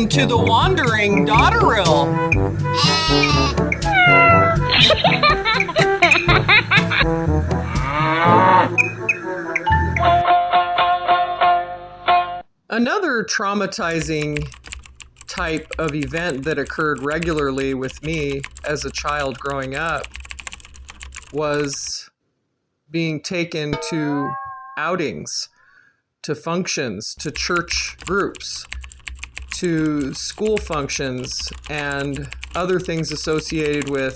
to the Wandering Dotterill. Another traumatizing type of event that occurred regularly with me as a child growing up was being taken to outings, to functions, to church groups, to school functions, and other things associated with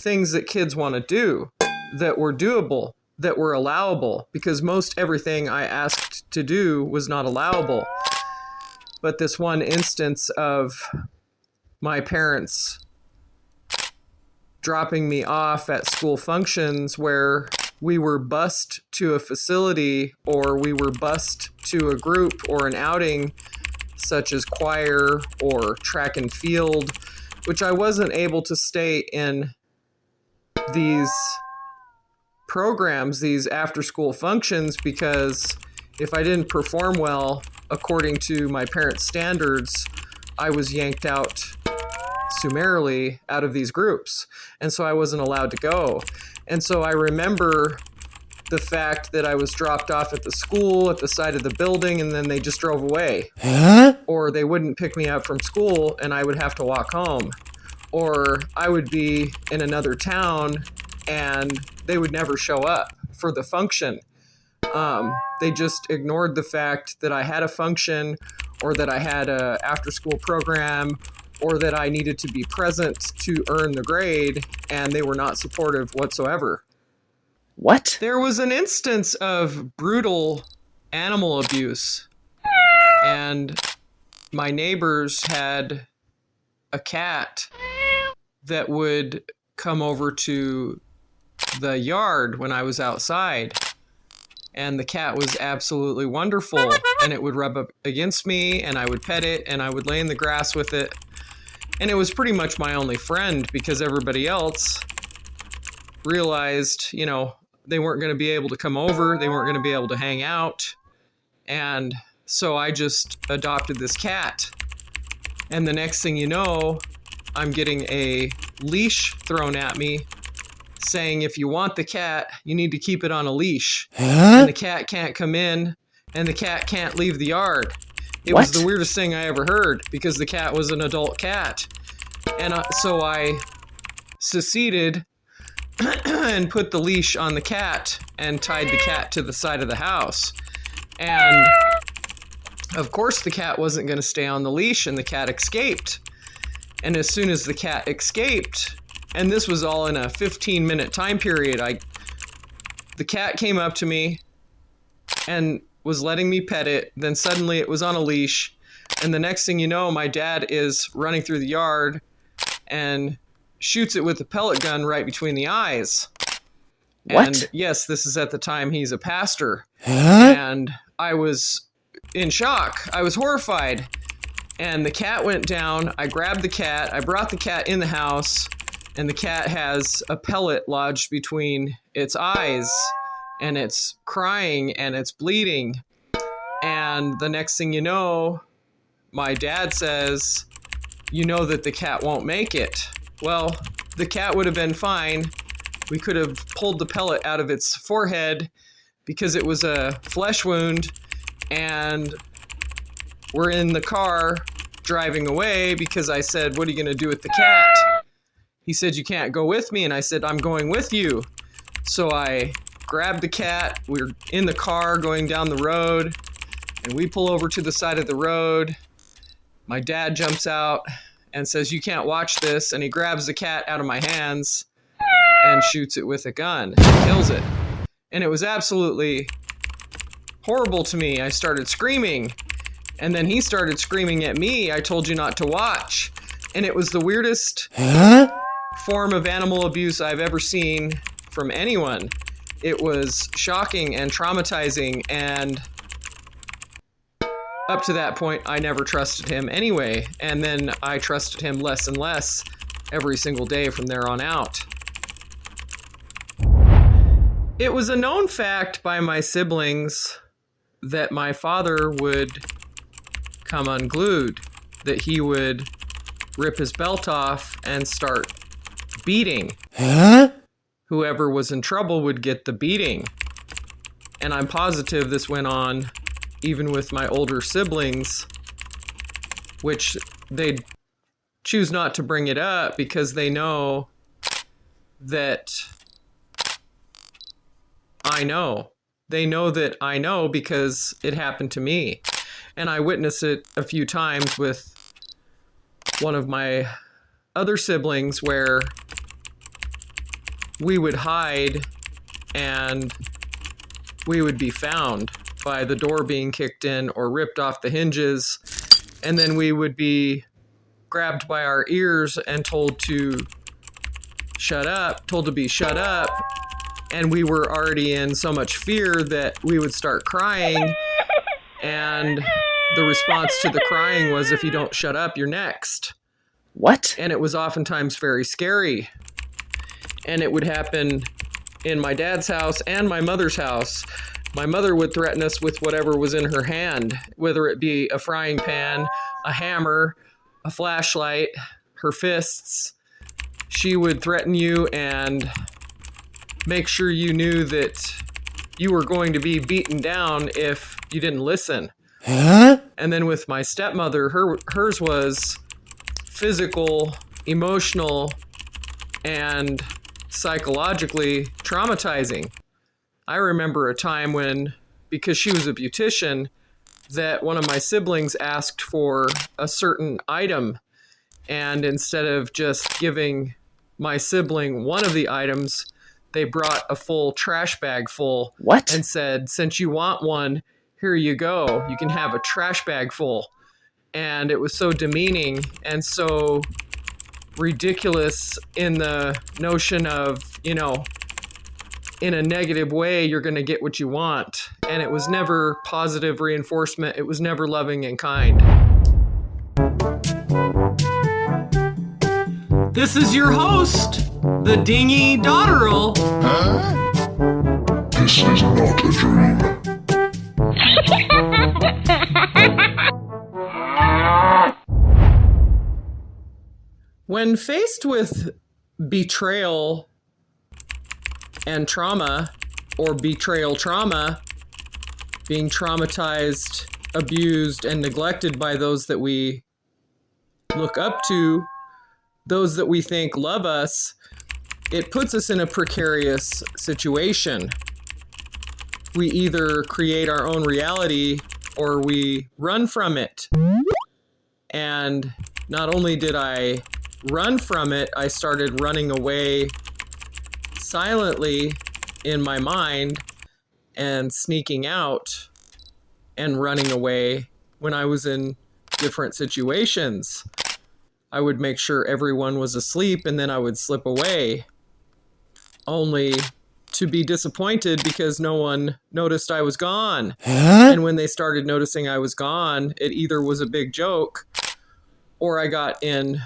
things that kids want to do that were doable, that were allowable, because most everything I asked to do was not allowable. But this one instance of my parents dropping me off at school functions where we were bused to a facility or we were bused to a group or an outing such as choir or track and field, which I wasn't able to stay in these programs, these after-school functions, because if I didn't perform well according to my parents' standards, I was yanked out summarily out of these groups. And so I wasn't allowed to go. And so I remember the fact that I was dropped off at the school at the side of the building, and then they just drove away. Huh? Or they wouldn't pick me up from school and I would have to walk home. Or I would be in another town and they would never show up for the function. They just ignored the fact that I had a function or that I had a after-school program or that I needed to be present to earn the grade, and they were not supportive whatsoever. What? There was an instance of brutal animal abuse, and my neighbors had a cat that would come over to the yard when I was outside, and the cat was absolutely wonderful, and it would rub up against me, and I would pet it, and I would lay in the grass with it, and it was pretty much my only friend because everybody else realized, you know, they weren't going to be able to come over, they weren't going to be able to hang out, and so I just adopted this cat, and the next thing you know, I'm getting a leash thrown at me saying if you want the cat, you need to keep it on a leash. Huh? And the cat can't come in, and the cat can't leave the yard. It was What? the weirdest thing I ever heard because the cat was an adult cat. And so I seceded and put the leash on the cat and tied the cat to the side of the house. And of course the cat wasn't going to stay on the leash, and the cat escaped. And as soon as the cat escaped, and this was all in a 15-minute time period, the cat came up to me and was letting me pet it. Then suddenly it was on a leash. And the next thing you know, my dad is running through the yard and shoots it with a pellet gun right between the eyes. What? And yes, this is at the time he's a pastor. Huh? And I was in shock. I was horrified. And the cat went down. I grabbed the cat. I brought the cat in the house. And the cat has a pellet lodged between its eyes. And it's crying and it's bleeding. And the next thing you know, my dad says, you know that the cat won't make it. Well, the cat would have been fine. We could have pulled the pellet out of its forehead because it was a flesh wound. And we're in the car driving away because I said, what are you going to do with the cat? He said, you can't go with me. And I said, I'm going with you. So I grabbed the cat. We're in the car going down the road, and we pull over to the side of the road. My dad jumps out and says, you can't watch this. And he grabs the cat out of my hands and shoots it with a gun and kills it. And it was absolutely horrible to me. I started screaming. And then he started screaming at me, I told you not to watch. And it was the weirdest form of animal abuse I've ever seen from anyone. It was shocking and traumatizing, and up to that point, I never trusted him anyway. And then I trusted him less and less every single day from there on out. It was a known fact by my siblings that my father would come unglued that he would rip his belt off and start beating. Huh? Whoever was in trouble would get the beating. And I'm positive this went on even with my older siblings, which they choose not to bring it up because they know that I know. They know that I know because it happened to me. And I witnessed it a few times with one of my other siblings where we would hide and we would be found by the door being kicked in or ripped off the hinges. And then we would be grabbed by our ears and told to shut up, told to be shut up. And we were already in so much fear that we would start crying. And the response to the crying was, if you don't shut up, you're next. What? And it was oftentimes very scary. And it would happen in my dad's house and my mother's house. My mother would threaten us with whatever was in her hand, whether it be a frying pan, a hammer, a flashlight, her fists. She would threaten you and make sure you knew that you were going to be beaten down if you didn't listen. Huh? And then with my stepmother, hers was physical, emotional, and psychologically traumatizing. I remember a time when, because she was a beautician, that one of my siblings asked for a certain item. And instead of just giving my sibling one of the items, they brought a full trash bag full. What? And said, since you want one, here you go. You can have a trash bag full. And it was so demeaning and so ridiculous in the notion of, in a negative way, you're going to get what you want. And it was never positive reinforcement. It was never loving and kind. This is your host, the Dingy Dotterel. This is not a dream. When faced with betrayal and trauma, or betrayal trauma, being traumatized, abused, and neglected by those that we look up to, those that we think love us, it puts us in a precarious situation. We either create our own reality or we run from it. And not only did I run from it, I started running away silently in my mind and sneaking out and running away when I was in different situations. I would make sure everyone was asleep and then I would slip away, only to be disappointed because no one noticed I was gone. Huh? And when they started noticing I was gone, it either was a big joke or I got in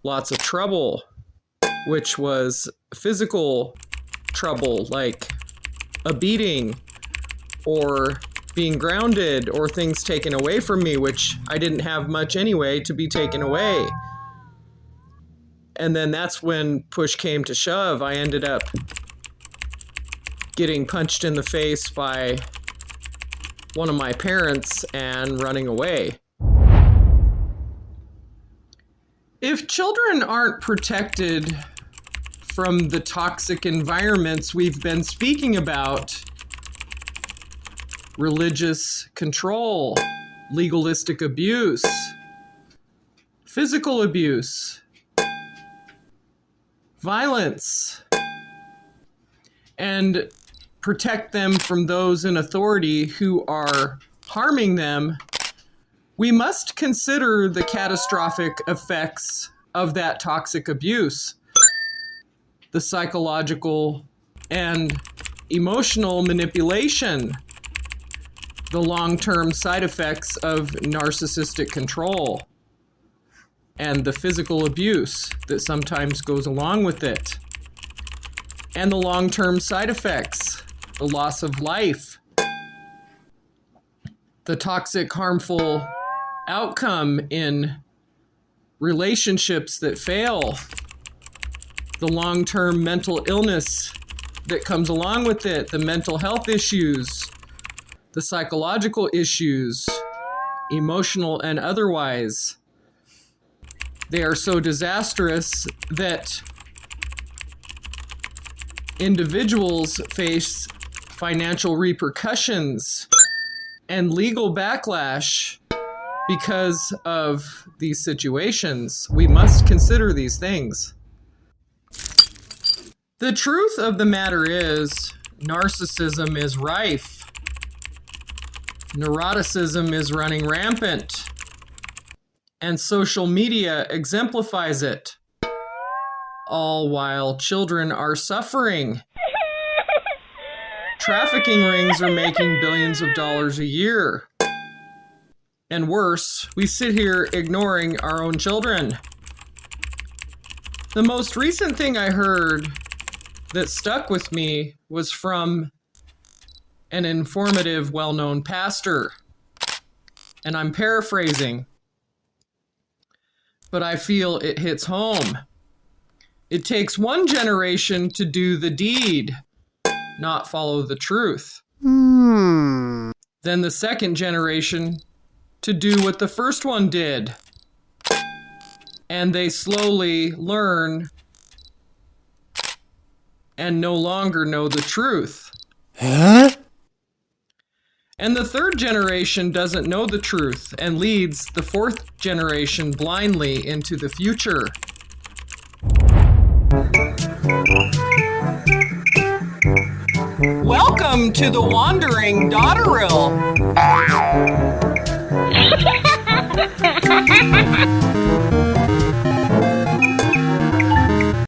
lots of trouble, which was physical trouble, like a beating or being grounded or things taken away from me, which I didn't have much anyway to be taken away. And then that's when push came to shove. I ended up getting punched in the face by one of my parents and running away. If children aren't protected from the toxic environments we've been speaking about, religious control, legalistic abuse, physical abuse, violence, and protect them from those in authority who are harming them, we must consider the catastrophic effects of that toxic abuse, the psychological and emotional manipulation, the long-term side effects of narcissistic control, and the physical abuse that sometimes goes along with it, and the long-term side effects, the loss of life, the toxic, harmful outcome in relationships that fail, the long-term mental illness that comes along with it, the mental health issues, the psychological issues, emotional and otherwise. They are so disastrous that individuals face financial repercussions and legal backlash because of these situations. We must consider these things. The truth of the matter is, narcissism is rife. Neuroticism is running rampant. And social media exemplifies it. All while children are suffering. Trafficking rings are making billions of dollars a year. And worse, we sit here ignoring our own children. The most recent thing I heard that stuck with me was from an informative, well-known pastor. And I'm paraphrasing, but I feel it hits home. It takes one generation to do the deed, not follow the truth. Then the second generation to do what the first one did. And they slowly learn and no longer know the truth. Huh? And the third generation doesn't know the truth and leads the fourth generation blindly into the future. Welcome to the Wandering Daughteril.